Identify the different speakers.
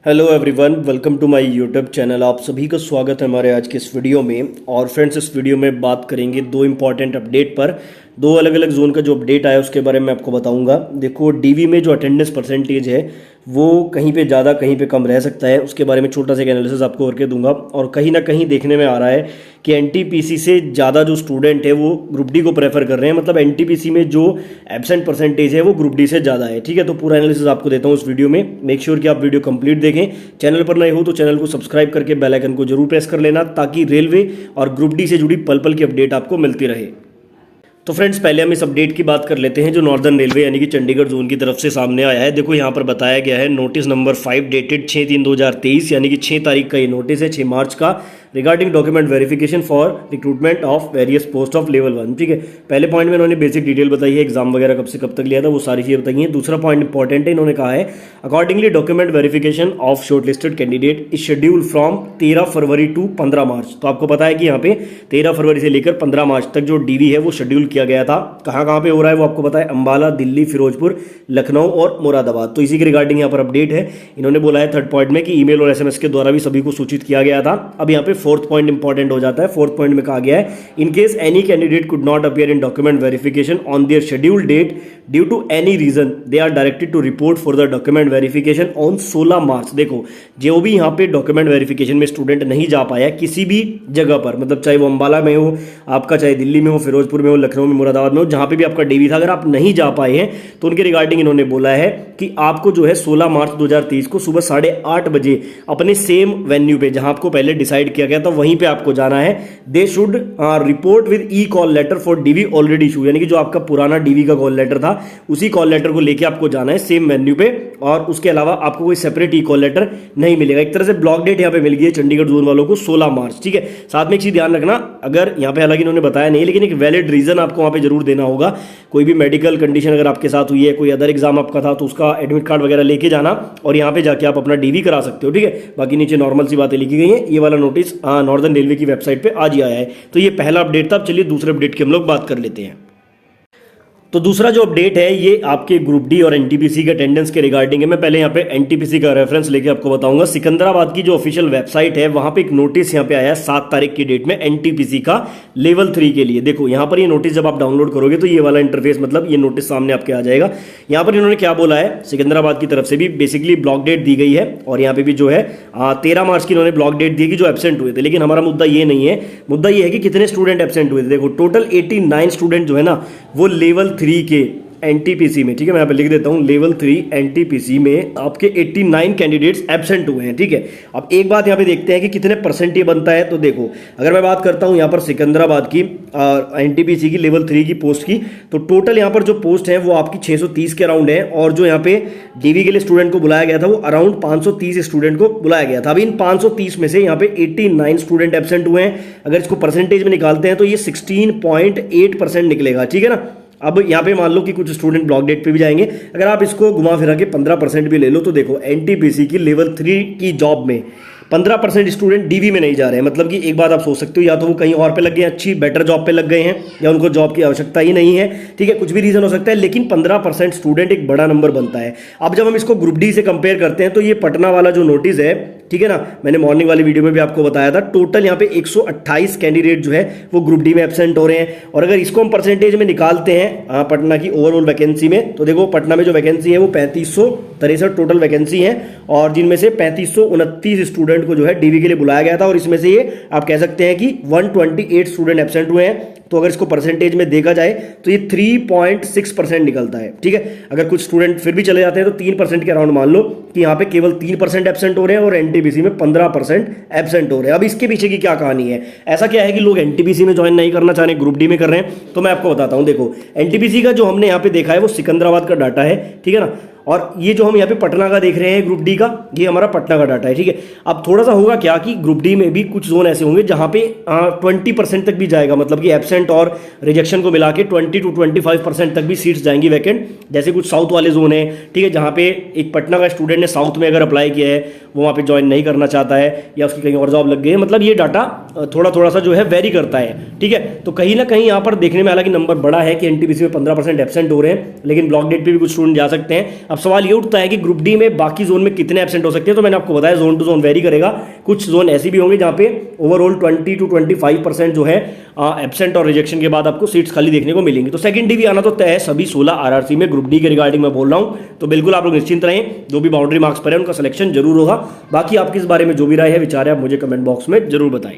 Speaker 1: Hello everyone, welcome to my YouTube channel. आप सभी का स्वागत है हमारे आज के इस वीडियो में। और फ्रेंड्स, इस वीडियो में बात करेंगे दो इंपॉर्टेंट अपडेट पर। दो अलग अलग जोन का जो अपडेट आया उसके बारे में आपको बताऊंगा। देखो, डीवी में जो अटेंडेंस परसेंटेज है वो कहीं पे ज़्यादा कहीं पे कम रह सकता है, उसके बारे में छोटा सा एक एनालिसिस आपको करके दूंगा। और कहीं ना कहीं देखने में आ रहा है कि एनटीपीसी से ज़्यादा जो स्टूडेंट है वो ग्रुप डी को प्रेफर कर रहे हैं। मतलब एनटीपीसी में जो एब्सेंट परसेंटेज है वो ग्रुप डी से ज़्यादा है। ठीक है, तो पूरा एनालिसिस आपको देता हूँ इस वीडियो में। मेक श्योर कि आप वीडियो कंप्लीट देखें। चैनल पर नए हो तो चैनल को सब्सक्राइब करके बेल आइकन को जरूर प्रेस कर लेना, ताकि रेलवे और ग्रुप डी से जुड़ी पल पल की अपडेट आपको मिलती रहे। तो फ्रेंड्स, पहले हम इस अपडेट की बात कर लेते हैं जो नॉर्दर्न रेलवे यानी कि चंडीगढ़ जोन की तरफ से सामने आया है। देखो, यहाँ पर बताया गया है नोटिस नंबर 5 डेटेड 6/3/2023, यानी कि 6 तारीख का ये नोटिस है, 6 मार्च का, regarding document verification for recruitment of various post of level 1। ठीक है, पहले पॉइंट में इन्होंने बेसिक डिटेल बताई है, एग्जाम वगैरह कब से कब तक लिया था वो सारी चीज़ें बताई हैं। दूसरा पॉइंट इंपॉर्टेंट है, इन्होंने कहा है accordingly document verification of shortlisted candidate is schedule from 13 February to 15 March. तो आपको पता है कि यहाँ पे 13 फरवरी से लेकर 15 मार्च तक जो डीवी है वो शेड्यूल किया गया था। कहाँ पे हो रहा है वो आपको पता है, अंबाला, दिल्ली, फिरोजपुर, लखनऊ और मुरादाबाद। तो इसी के रिगार्डिंग यहाँ पर अपडेट है। इन्होंने बोला है थर्ड पॉइंट में कि ईमेल और एसएमएस के द्वारा भी सभी को सूचित किया गया था। अब यहाँ पे फोर्थ पॉइंट इंपॉर्टेंट हो जाता है। फोर्थ पॉइंट में कहा गया है in case any candidate could not appear in document verification on their schedule date due to any reason they are directed to report for the document verification on 16 March. देखो, जो भी यहाँ पे document verification में student नहीं जा पाया किसी भी जगह पर, मतलब चाहे वो अंबाला में हो आपका, चाहे दिल्ली में हो, फिरोजपुर में हो, लखनऊ में, मुरादाबाद में हो, जहाँ पे भी आपका डीवी था, अगर आप नहीं जा पाए हैं तो उनके रिगार्डिंग इन्होंने बोला है कि आपको जो है 16 मार्च 2023 को सुबह 8:30 बजे अपने सेम वेन्यू पे जहां आपको पहले डिसाइड किया गया था वहीं पे आपको जाना है। They should report with e call letter for DV already issue, यानी कि जो आपका पुराना डीवी का कॉल लेटर था उसी कॉल लेटर को लेके आपको जाना है सेम वेन्यू पे। और उसके अलावा आपको कोई सेपरेट ई कॉल लेटर नहीं मिलेगा। एक तरह से ब्लॉक डेट यहाँ पे मिल गई है चंडीगढ़ जोन वालों को 16 मार्च। ठीक है, साथ में एक चीज ध्यान रखना, अगर यहाँ पे हालांकि इन्होंने बताया नहीं, लेकिन एक वैलिड रीजन आपको वहां पे जरूर देना होगा। कोई भी मेडिकल कंडीशन अगर आपके साथ हुई है, कोई अदर एग्जाम आपका था, तो उसका एडमिट कार्ड वगैरह लेके जाना और यहाँ पे जाके आप अपना डीवी करा सकते हो। ठीक है, बाकी नीचे नॉर्मल सी बातें लिखी गई हैं। ये वाला नोटिस नॉर्दर्न रेलवे की वेबसाइट पे आज ही आया है। तो ये पहला अपडेट था। अब चलिए दूसरे अपडेट की हम लोग बात कर लेते हैं। तो दूसरा जो अपडेट है ये आपके ग्रुप डी और एनटीपीसी के अटेंडेंस के रिगार्डिंग है। मैं पहले यहाँ पे एनटीपीसी का रेफरेंस लेके आपको बताऊंगा। सिकंदराबाद की जो ऑफिशियल वेबसाइट है वहां पे एक नोटिस यहाँ पे आया है 7 तारीख की डेट में एनटीपीसी का लेवल 3 के लिए। देखो, यहाँ पर ये नोटिस जब आप डाउनलोड करोगे तो ये वाला इंटरफेस, मतलब ये नोटिस सामने आपके आ जाएगा। यहाँ पर इन्होंने क्या बोला है, सिकंदराबाद की तरफ से भी बेसिकली ब्लॉक डेट दी गई है और यहाँ पे भी जो है 13 मार्च की इन्होंने ब्लॉक डेट दी कि जो एब्सेंट हुए थे। लेकिन हमारा मुद्दा ये नहीं है, मुद्दा ये है कि कितने स्टूडेंट एब्सेंट हुए थे। देखो, टोटल 89 स्टूडेंट जो है ना वो लेवल 3 के एनटीपीसी में, ठीक है, मैं यहाँ पे लिख देता हूँ, लेवल 3 एनटीपीसी में आपके 89 कैंडिडेट्स एब्सेंट हुए हैं। ठीक है, अब एक बात यहाँ पे देखते हैं कि कितने परसेंट ये बनता है। तो देखो, अगर मैं बात करता हूँ यहाँ पर सिकंदराबाद की एनटीपीसी की लेवल 3 की पोस्ट की, तो टोटल यहाँ पर जो पोस्ट है वो आपकी 630 के अराउंड है। और जो यहाँ पे डीवी के लिए स्टूडेंट को बुलाया गया था वो अराउंड 530 स्टूडेंट को बुलाया गया था। अभी इन 530 में से यहाँ पे 89 स्टूडेंट एब्सेंट हुए हैं। अगर इसको परसेंटेज में निकालते हैं तो ये 16.8% निकलेगा। ठीक है ना। अब यहाँ पे मान लो कि कुछ स्टूडेंट ब्लॉक डेट पे भी जाएंगे, अगर आप इसको घुमा फिरा के 15% भी ले लो तो देखो, एनटीपीसी की लेवल 3 की जॉब में 15% स्टूडेंट डीवी में नहीं जा रहे हैं। मतलब कि एक बात आप सोच सकते हो, या तो वो कहीं और पे लग गए, अच्छी बेटर जॉब पे लग गए हैं, या उनको जॉब की आवश्यकता ही नहीं है। ठीक है, कुछ भी रीजन हो सकता है, लेकिन 15% स्टूडेंट एक बड़ा नंबर बनता है। अब जब हम इसको ग्रुप डी से कंपेयर करते हैं तो ये पटना वाला जो नोटिस है, ठीक है ना, मैंने मॉर्निंग वाली वीडियो में भी आपको बताया था, टोटल यहाँ पे 128 कैंडिडेट जो है वो ग्रुप डी में एब्सेंट हो रहे हैं। और अगर इसको हम परसेंटेज में निकालते हैं पटना की ओवरऑल वैकेंसी में, तो देखो पटना में जो वैकेंसी है वो 3563 टोटल वैकेंसी है, और जिनमें से 3529 स्टूडेंट को जो है डीवी के लिए बुलाया गया था, और इसमें से ये आप कह सकते हैं कि 128 स्टूडेंट एब्सेंट हुए हैं। तो अगर इसको परसेंटेज में देखा जाए तो ये 3.6% निकलता है। ठीक है, अगर कुछ स्टूडेंट फिर भी चले जाते हैं तो 3% के अराउंड मान लो कि यहाँ पे केवल 3% एब्सेंट हो रहे हैं और एनटीपीसी में 15% एब्सेंट हो रहे हैं। अब इसके पीछे की क्या कहानी है, ऐसा क्या है कि लोग एनटीपीसी में ज्वाइन नहीं करना चाह रहे, ग्रुप डी में कर रहे हैं? तो मैं आपको बताता हूँ। देखो, एनटीपीसी का जो हमने यहाँ पे देखा है वो सिकंदराबाद का डाटा है, ठीक है ना, और ये जो हम यहाँ पे पटना का देख रहे हैं ग्रुप डी का, ये हमारा पटना का डाटा है। ठीक है, अब थोड़ा सा होगा क्या कि ग्रुप डी में भी कुछ जोन ऐसे होंगे जहाँ पे 20% तक भी जाएगा, मतलब कि एब्सेंट और रिजेक्शन को मिला के 20 to 25% तक भी सीट्स जाएंगी वैकेंट। जैसे कुछ साउथ वाले जोन है, ठीक है, जहाँ पे एक पटना का स्टूडेंट ने साउथ में अगर अप्लाई किया है, वो वहाँ पे ज्वाइन नहीं करना चाहता है, या उसकी कहीं और जॉब लग गई है, मतलब ये डाटा थोड़ा थोड़ा सा जो है वेरी करता है, ठीक है। तो कहीं ना कहीं यहाँ पर देखने में हालांकि नंबर बड़ा है कि एनटीपीसी में 15% एब्सेंट हो रहे हैं, लेकिन ब्लॉक डेट पे भी कुछ स्टूडेंट जा सकते हैं। अब सवाल ये उठता है कि ग्रुप डी में बाकी जोन में कितने एब्सेंट हो सकते हैं। तो मैंने आपको बताया जोन टू जोन वेरी करेगा। कुछ जोन ऐसे भी होंगे जहाँ पे ओवरऑल 20 to 25% जो है एब्सेंट और रिजेक्शन के बाद आपको सीट्स खाली देखने को मिलेंगी। तो सेकंड डी भी आना तो तय है सभी 16 आरआरसी में। ग्रुप डी के रिगार्डिंग मैं बोल रहा हूँ, तो बिल्कुल आप लोग निश्चिंत रहें, जो भी बाउंड्री मार्क्स पर है उनका सिलेक्शन जरूर होगा। बाकी आपकी इस बारे में जो भी राय है, विचार है, आप मुझे कमेंट बॉक्स में जरूर बताएं।